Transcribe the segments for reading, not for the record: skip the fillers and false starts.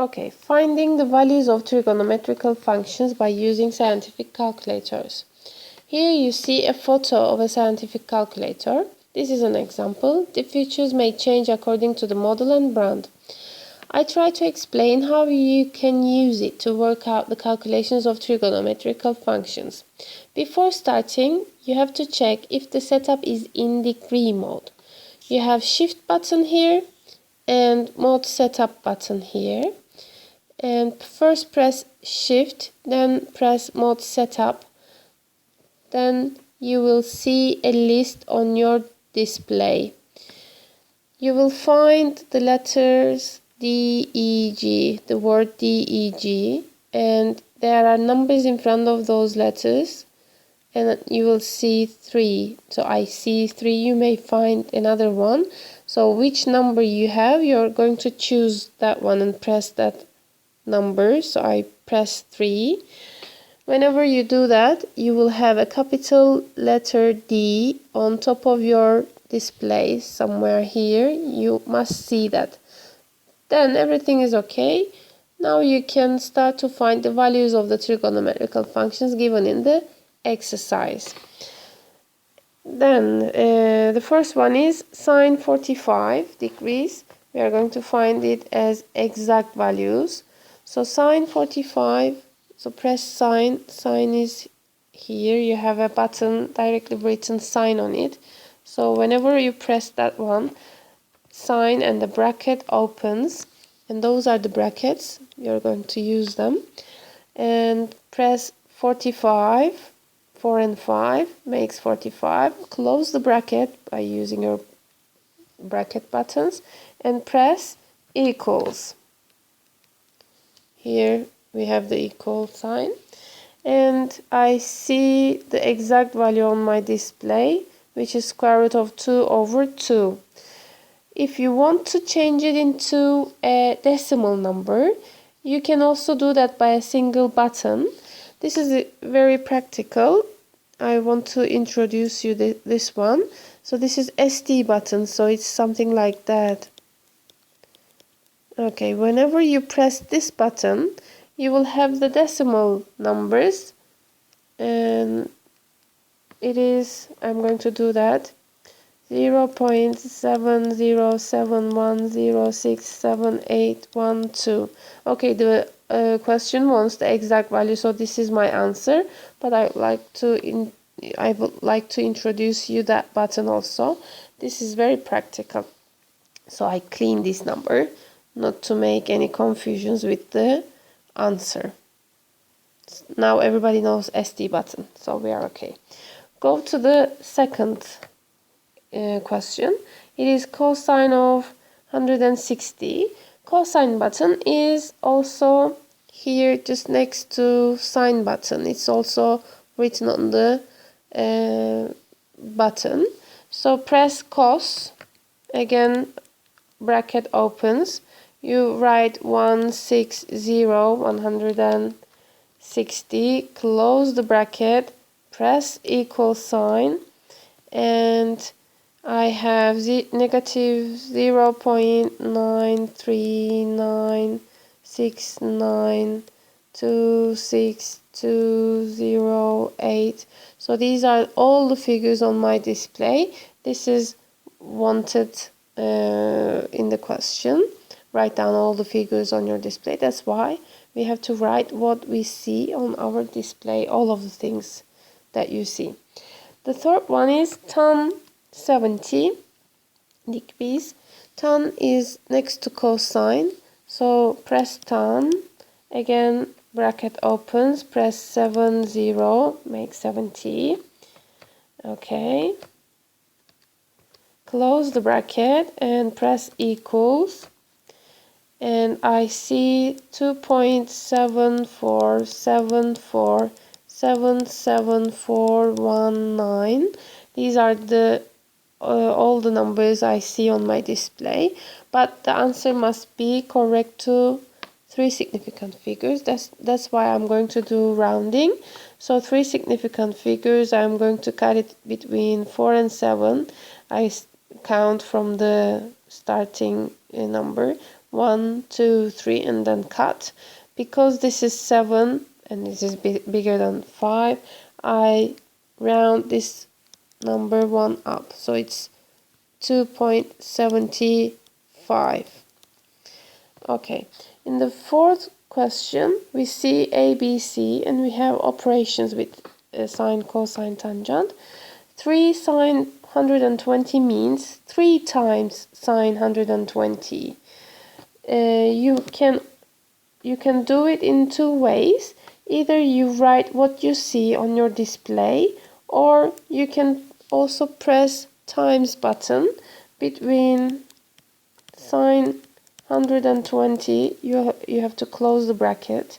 Okay, finding the values of trigonometrical functions by using scientific calculators. Here you see a photo of a scientific calculator. This is an example. The features may change according to the model and brand. I try to explain how you can use it to work out the calculations of trigonometrical functions. Before starting, you have to check if the setup is in degree mode. You have Shift button here and Mode Setup button here. And first press Shift, then press Mode Setup. Then you will see a list on your display. You will find the letters D, E, G, the word D, E, G, and there are numbers in front of those letters, and you will see 3. So I see 3, you may find another one. So which number you have, you're going to choose that one and press that number. So I press 3. Whenever you do that, you will have a capital letter D on top of your display somewhere here. You must see that. Then everything is okay. Now you can start to find the values of the trigonometrical functions given in the exercise. Then the first one is sine 45 degrees. We are going to find it as exact values. So sine 45, so press sine. Sine is here. You have a button directly written sine on it. So whenever you press that one, sine and the bracket opens, and those are the brackets. You're going to use them. And press 45. 4 and 5 makes 45. Close the bracket by using your bracket buttons and press equals. Here we have the equal sign, and I see the exact value on my display, which is square root of 2 over 2. If you want to change it into a decimal number, you can also do that by a single button. This is very practical. I want to introduce you this one. So this is ST button, so it's something like that. Okay, whenever you press this button, you will have the decimal numbers, and it is, I'm going to do that, 0.7071067812. Okay, the question wants the exact value, so this is my answer, but I would like to introduce you that button also. This is very practical. So I clean this number not to make any confusions with the answer. Now everybody knows ST button, so we are okay. Go to the second question. It is cosine of 160. Cosine button is also here just next to sine button. It's also written on the button. So press cos, again bracket opens, you write 160, close the bracket, press equal sign, and I have negative 0.93969262208. So these are all the figures on my display. This is wanted in the question. Write down all the figures on your display. That's why we have to write what we see on our display, all of the things that you see. The third one is tan 70 degrees. Tan is next to cosine, so press tan, again bracket opens, press 70, make 70. Okay, close the bracket and press equals, and I see 2.7474777419. These are the all the numbers I see on my display, but the answer must be correct to 3 significant figures. That's why I'm going to do rounding. So 3 significant figures, I'm going to cut it between 4 and 7. I count from the starting number 1, 2, 3, and then cut. Because this is 7 and this is bigger than 5, I round this number 1 up, so it's 2.75. Okay, in the fourth question we see A, B, C, and we have operations with sine, cosine, tangent. 3 sine 120 means 3 times sine 120. You can do it in two ways. Either you write what you see on your display, or you can also press times button between sine 120. You have to close the bracket,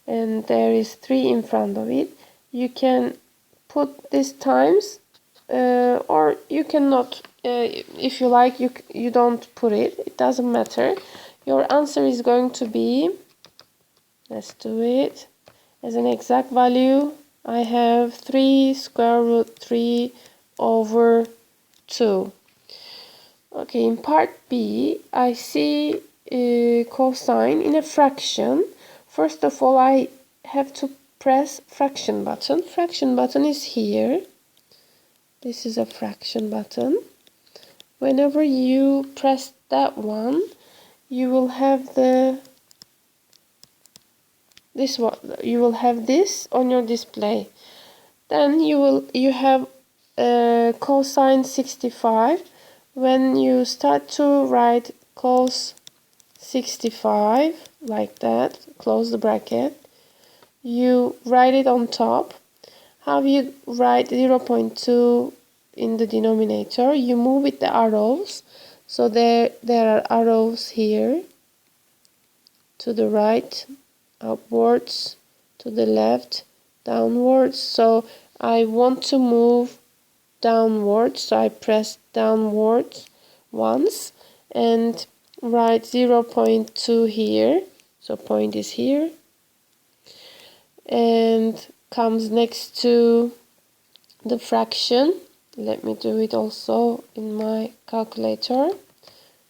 and there is 3 in front of it. You can put this times, or you cannot. If you like, you don't put it. It doesn't matter. Your answer is going to be, let's do it, as an exact value, I have 3 square root 3 over 2. Okay, in part B, I see cosine in a fraction. First of all, I have to press fraction button. Fraction button is here. This is a fraction button. Whenever you press that one, you will have this on your display. Then you have cosine 65. When you start to write cos 65 like that, close the bracket, you write it on top. How you write 0.2 in the denominator? You move with the arrows. So there are arrows here, to the right, upwards, to the left, downwards. So I want to move downwards, so I press downwards once and write 0.2 here. So point is here and comes next to the fraction. Let me do it also in my calculator.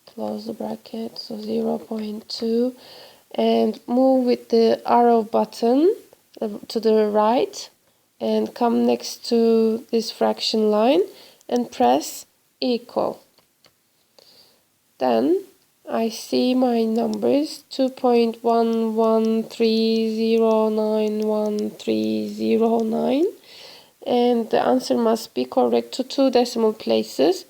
Close the bracket, so 0.2, and move with the arrow button to the right and come next to this fraction line and press equal. Then I see my numbers 2.1130911309, and the answer must be correct to 2 decimal places.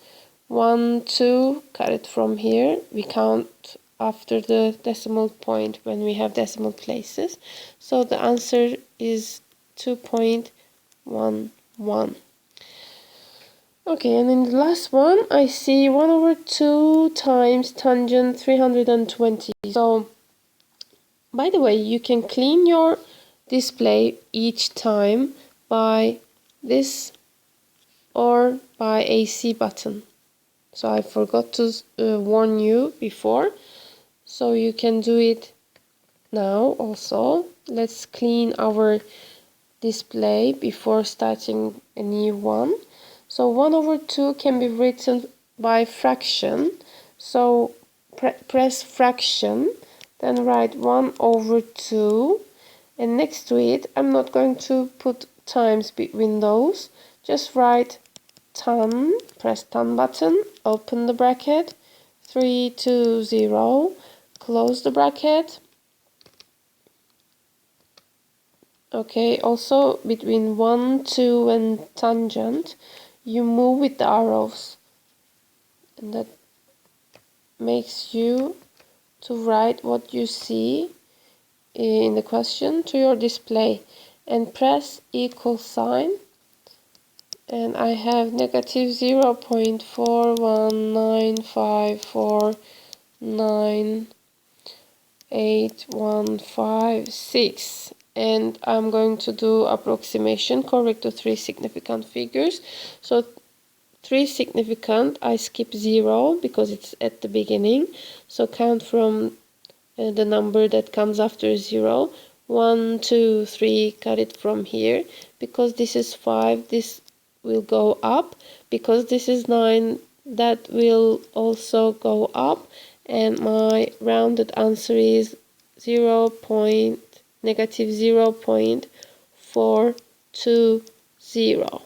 1, 2, cut it from here. We count after the decimal point when we have decimal places. So the answer is 2.11. Okay, and in the last one, I see 1 over 2 times tangent 320. So, by the way, you can clean your display each time by this or by AC button. So I forgot to warn you before. So you can do it now also. Let's clean our display before starting a new one. So 1 over 2 can be written by fraction. So press fraction, then write 1 over 2. And next to it, I'm not going to put times between those. Just write tan, press tan button, open the bracket, 320, close the bracket. Okay, also between 1, 2 and tangent, you move with the arrows. And that makes you to write what you see in the question to your display. And press equal sign. And I have negative 0.419549815 and I'm going to do approximation correct to 3 significant figures. So 3 significant, I skip 0 because it's at the beginning. So count from the number that comes after 0. 1, 2, 3, cut it from here. Because this is 5, this will go up. Because this is 9, that will also go up. and my rounded answer is -0.420.